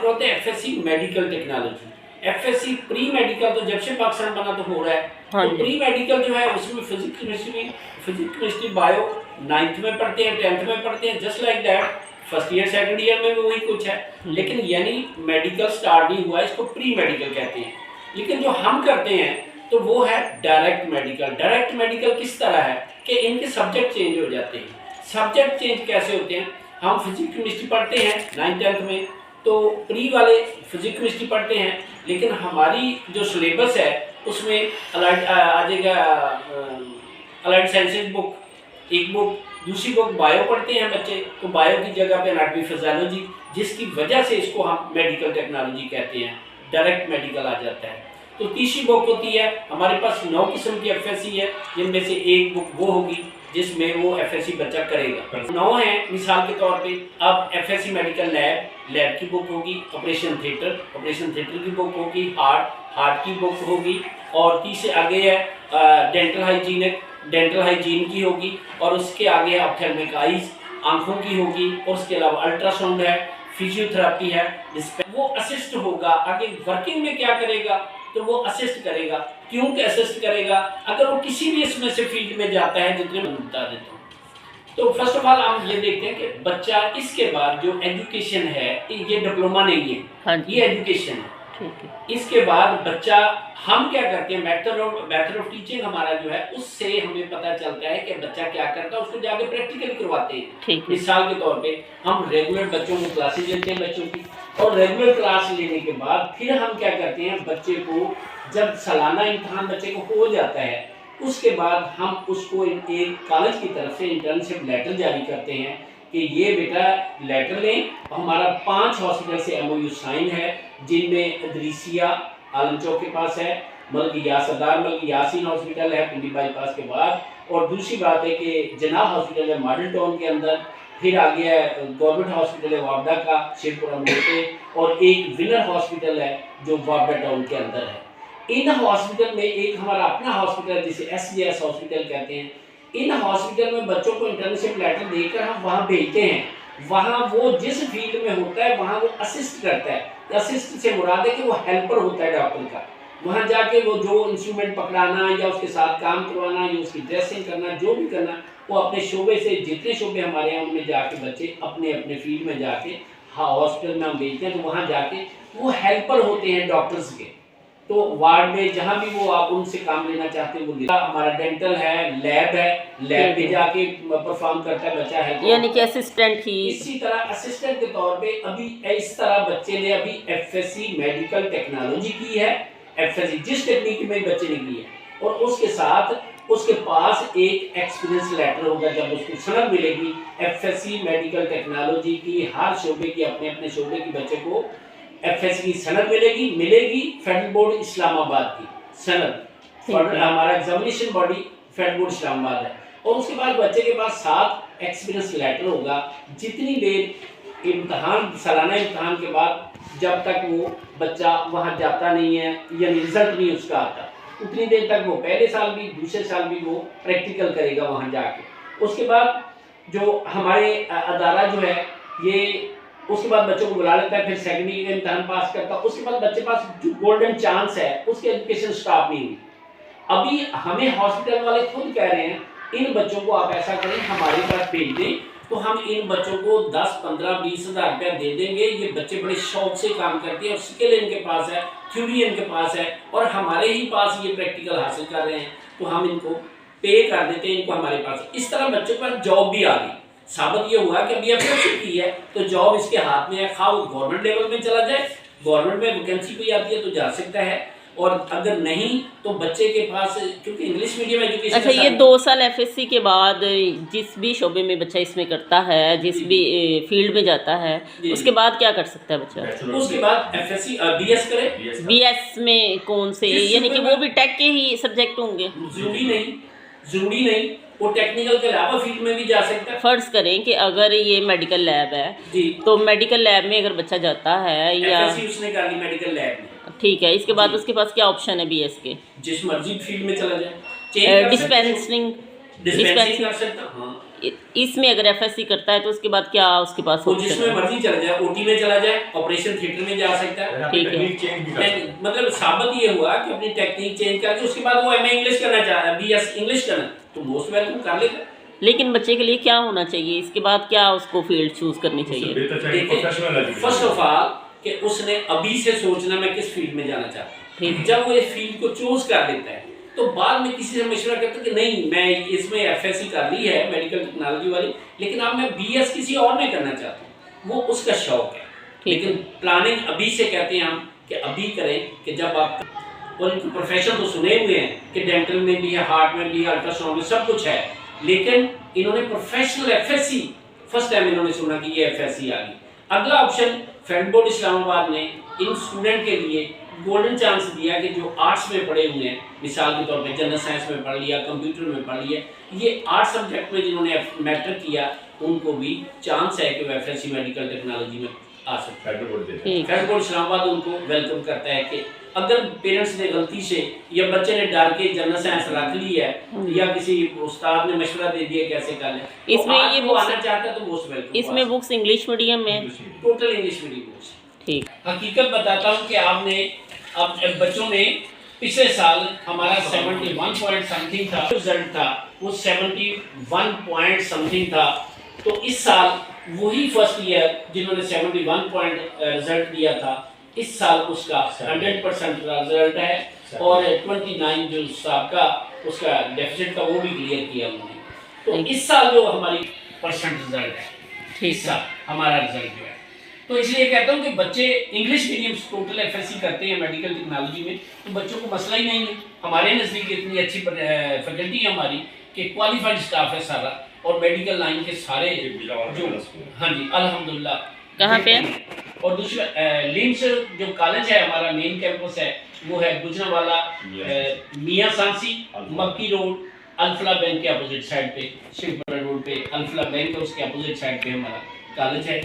दूसरा होता है FSc medical technology. FSc pre medical तो जब से पाकिस्तान बना तो हो रहा है। हाँ तो प्री मेडिकल जो है उसमें फिजिक्स केमिस्ट्री बायो 9th में पढ़ते हैं, 10th में पढ़ते हैं, just like that. First year second year में भी वही कुछ है, लेकिन यानी मेडिकल स्टार्ट नहीं हुआ, इसको प्री मेडिकल कहते हैं। लेकिन जो हम करते हैं तो वो है डायरेक्ट मेडिकल। डायरेक्ट मेडिकल किस तरह है कि इनके सब्जेक्ट चेंज हो जाते हैं। सब्जेक्ट चेंज कैसे होते हैं? हम फिजिक्स केमिस्ट्री पढ़ते हैं 9th-10th में, तो प्री वाले फिजिक्स केमिस्ट्री पढ़ते हैं, लेकिन हमारी जो सिलेबस है उसमें आ जाएगा अलाइड साइंसेज बुक, एक बुक, दूसरी बुक बायो पढ़ते हैं बच्चे, तो बायो की जगह पे एनाटॉमी फिजियोलॉजी, जिसकी वजह से इसको हम मेडिकल टेक्नोलॉजी कहते हैं, डायरेक्ट मेडिकल आ जाता है। तो तीसरी बुक होती है, हमारे पास 9 किस्म की एफएससी है, जिनमें से एक बुक वो होगी जिसमें वो एफएससी बच्चा करेगा। 9 है मिसाल के तौर पे। अब एफएससी मेडिकल लैब की बुक होगी, ऑपरेशन थिएटर की बुक होगी, हार्ट की बुक होगी, और तीसरे आगे है डेंटल हाइजीन की होगी, और उसके आगे है ऑप्थेल्मिक आइज, आंखों की होगी, और उसके अलावा अल्ट्रासाउंड है, फिजियोथेरापी है, वो असिस्ट होगा। आगे वर्किंग में क्या करेगा? तो वो असिस्ट करेगा। क्यों कि असिस्ट करेगा? अगर वो किसी भी इसमें से फील्ड में जाता है, जितने मैं बता देता हूँ। तो फर्स्ट ऑफ ऑल हम ये देखते हैं कि बच्चा इसके बाद जो एजुकेशन है, ये डिप्लोमा नहीं है, हाँ, ये एजुकेशन है। ठीक है। इसके बाद बच्चा, हम क्या करते हैं, मेथड ऑफ टीचिंग हमारा जो है, उससे हमें पता चलता है कि बच्चा क्या करता है, उसको जाके प्रैक्टिकल करवाते हैं। मिसाल के तौर पे हम रेगुलर बच्चों को क्लासेज लेते हैं बच्चों की, और रेगुलर क्लास लेने के बाद फिर हम क्या करते हैं, बच्चे को जब सालाना इम्तहान बच्चे को हो जाता है, उसके बाद हम उसको एक कॉलेज की तरफ से इंटर्नशिप लेटर जारी करते हैं कि ये बेटा लेटर लें। हमारा 5 हॉस्पिटल से MOU साइन है, जिनमें अदरीसिया आलम चौक के पास है, मलिक यासीन हॉस्पिटल है पिंडी बाईपास के बाद, और दूसरी बात है कि जनाब हॉस्पिटल है मॉडल टाउन के अंदर, फिर आगे है गवर्नमेंट हॉस्पिटल है वापडा का शेरपुरा मोड़ पे, और एक विनर हॉस्पिटल है जो वापडा टाउन के अंदर है। इन हॉस्पिटल में एक हमारा अपना हॉस्पिटल है जिसे SJS हॉस्पिटल कहते हैं। इन हॉस्पिटल में बच्चों को इंटर्नशिप लेटर देकर हम वहाँ भेजते हैं। वहाँ वो जिस फील्ड में होता है वहाँ वो असिस्ट करता है। असिस्ट से मुराद है कि वो हेल्पर होता है डॉक्टर का। वहाँ जाके वो जो इंस्ट्रूमेंट पकड़ाना या उसके साथ काम करवाना या उसकी ड्रेसिंग करना, जो भी करना, वो अपने शोबे से, जितने शोबे हमारे यहाँ उनमें जाके बच्चे अपने अपने फील्ड में जाके हॉस्पिटल में हम भेजते हैं, तो वहाँ जाके वो हेल्पर होते हैं डॉक्टर्स के। तो वार्ड में जहाँ भी वो आप उनसे काम लेना चाहते हैं वो हमारा डेंटल है, लैब पे जाके परफॉर्म करता है बच्चा है, यानी कि असिस्टेंट ही। इसी तरह असिस्टेंट के तौर पे अभी इस तरह बच्चे ने अभी एफएससी मेडिकल टेक्नोलॉजी की है, एफएससी जिस टेक्निक में बच्चे ने की है, और उसके साथ उसके पास एक एक्सपीरियंस लेटर होगा। जब उसको सनद मिलेगी एफएससी मेडिकल टेक्नोलॉजी की, हर शोबे की अपने अपने शोबे की बच्चे को एफएससी की सनद मिलेगी फेडरल बोर्ड इस्लामाबाद की सनद, हमारा examination body federal board Islamabad है। और उसके बाद बच्चे के पास 7 एक्सपीरियंस लेटर होगा। जितनी देर इम्तहान, सालाना इम्तहान के बाद जब तक वो बच्चा वहाँ जाता नहीं है या रिजल्ट नहीं उसका आता, उतनी देर तक वो पहले साल भी दूसरे साल भी वो प्रैक्टिकल करेगा वहाँ जाके। उसके बाद जो हमारे अदारा जो है ये उसके बाद बच्चों को बुला लेता है, फिर सेकेंडरी का इम्तहान पास करता है। उसके बाद बच्चे पास जो गोल्डन चांस है, उसकी एजुकेशन स्टॉप नहीं हुई। अभी हमें हॉस्पिटल वाले खुद कह रहे हैं इन बच्चों को आप ऐसा करें हमारे पास भेज दें, तो हम इन बच्चों को 10, 15, 20 हज़ार रुपया दे देंगे। ये बच्चे बड़े शौक से काम करते हैं, और स्किल इनके पास है, थ्योरी इनके पास है, और हमारे ही पास ये प्रैक्टिकल हासिल कर रहे हैं, तो हम इनको पे कर देते हैं, इनको हमारे पास। इस तरह बच्चों के पास जॉब भी आ गई। साबित ये हुआ कि अभी एफएससी की है तो जॉब इसके हाथ में है। खा वो गवर्नमेंट लेवल में चला जाए, गवर्नमेंट में वैकेंसी कोई आती है तो जा सकता है, और अगर नहीं तो बच्चे के पास, क्योंकि इंग्लिश मीडियम एजुकेशन। अच्छा, ये 2 साल एफएससी के बाद जिस भी शोबे में बच्चा इसमें करता है, जिस भी फील्ड में जाता है, उसके बाद क्या कर सकता है बच्चा? उसके बाद एफएससी बीएस करे। बीएस में कौन से, यानी कि वो भी टेक के ही सब्जेक्ट होंगे? जरूरी नहीं, वो टेक्निकल के अलावा फील्ड में भी जा सकता है। फर्ज करें कि अगर ये मेडिकल लैब है जी, तो मेडिकल लैब में अगर बच्चा जाता है या एफएससी उसने कर ली मेडिकल लैब में, ठीक है, इसके बाद उसके पास क्या ऑप्शन है बीएस के? जिस मर्जी फील्ड में चला जाए। डिस्पेंसरिंग डिस्पेंसिंग कर सकता, हाँ। इसमें अगर एफएससी करता है तो उसके बाद क्या उसके पास वो option जिसमें है? मर्जी चला जाए, ओटी में चला जाए, ऑपरेशन थिएटर में जा सकता है। ठीक है। मतलब साबित ये हुआ कि अपनी टेक्निक चेंज करके उसके बाद वो एमए इंग्लिश करना चाह रहा है, बीएस इंग्लिश करना, तो मोस्ट वेलकम कर लेगा। लेकिन बच्चे के लिए क्या होना चाहिए, इसके बाद क्या उसको फील्ड चूज करनी चाहिए? फर्स्ट ऑफ ऑल कि उसने अभी से सोचना मैं किस फील्ड में जाना चाहता हूँ। जब वो इस फील्ड को चूज कर लेता है तो बाद में किसी से मशवरा करता है कि नहीं मैं इसमें एफएससी कर ली है मेडिकल टेक्नोलॉजी वाली, लेकिन अब मैं बीएस किसी और में करना चाहता हूँ, वो उसका शौक है। लेकिन प्लानिंग अभी से कहते हैं हम कि अभी करें कि जब आप, और इनके प्रोफेशन तो सुने हुए हैं कि डेंटल में भी है, हार्ट में भी है, अल्ट्रासाउंड में सब कुछ है, लेकिन इन्होंने प्रोफेशनल एफएससी फर्स्ट टाइम इन्होंने सुना कि ये एफएससी आ गई। अगला ऑप्शन फ्रेंड बोर्ड इस्लामाबाद ने इन स्टूडेंट के लिए गोल्डन चांस दिया कि जो आर्ट्स में पढ़े हुए हैं, मिसाल के तौर पे जनरल साइंस में पढ़ लिया, कंप्यूटर में पढ़ लिया, ये आर्ट्स सब्जेक्ट में जिन्होंने मैट्रिक किया उनको भी चांस है कि वो एफएससी मेडिकल टेक्नोलॉजी में आ सकता है। फ्रेंड बोर्ड इस्लामाबाद उनको वेलकम करता है कि अगर पेरेंट्स ने गलती से या बच्चे ने डाल के जनरल साइंस रख ली है या किसी उस्ताद ने मशवरा दे दिया कैसे कर ले, इसमें ये वो आना चाहता है तो मोस्ट वेलकम। इसमें बुक्स इंग्लिश मीडियम में, टोटल इंग्लिश मीडियम बुक्स। ठीक। हकीकत बताता हूँ कि आपने अब बच्चों ने पिछले साल हमारा 71 पॉइंट समथिंग था, रिजल्ट था वो 71 पॉइंट समथिंग था, तो इस साल वही फर्स्ट ईयर जिन्होंने 71 पॉइंट रिजल्ट दिया था, इस साल उसका 100% रिजल्ट है और 29 जो सबका उसका डेफिसिट का वो भी क्लियर किया उन्होंने। तो इस साल जो हमारी परसेंट रिजल्ट है, इस साल हमारा रिजल्ट जो है, तो इसलिए कहता हूँ कि बच्चे इंग्लिश मीडियम टोटल एफएससी करते हैं मेडिकल टेक्नोलॉजी में, तो बच्चों को मसला ही नहीं है। हमारे नज़दीक इतनी अच्छी फैकल्टी है हमारी कि क्वालिफाइड स्टाफ है सारा, और मेडिकल लाइन के सारे जो, हाँ जी अल्हम्दुलिल्लाह। कहाँ पे? और दूसरा लिम्स जो कॉलेज है हमारा मेन कैंपस है वो है गुजरावाला मियाँ सांसी मक्की रोड अल्फला बैंक के अपोजिट साइड पे, शिवपुरा रोड पे अल्फला बैंक है, उसके अपोजिट साइड पे हमारा कॉलेज है।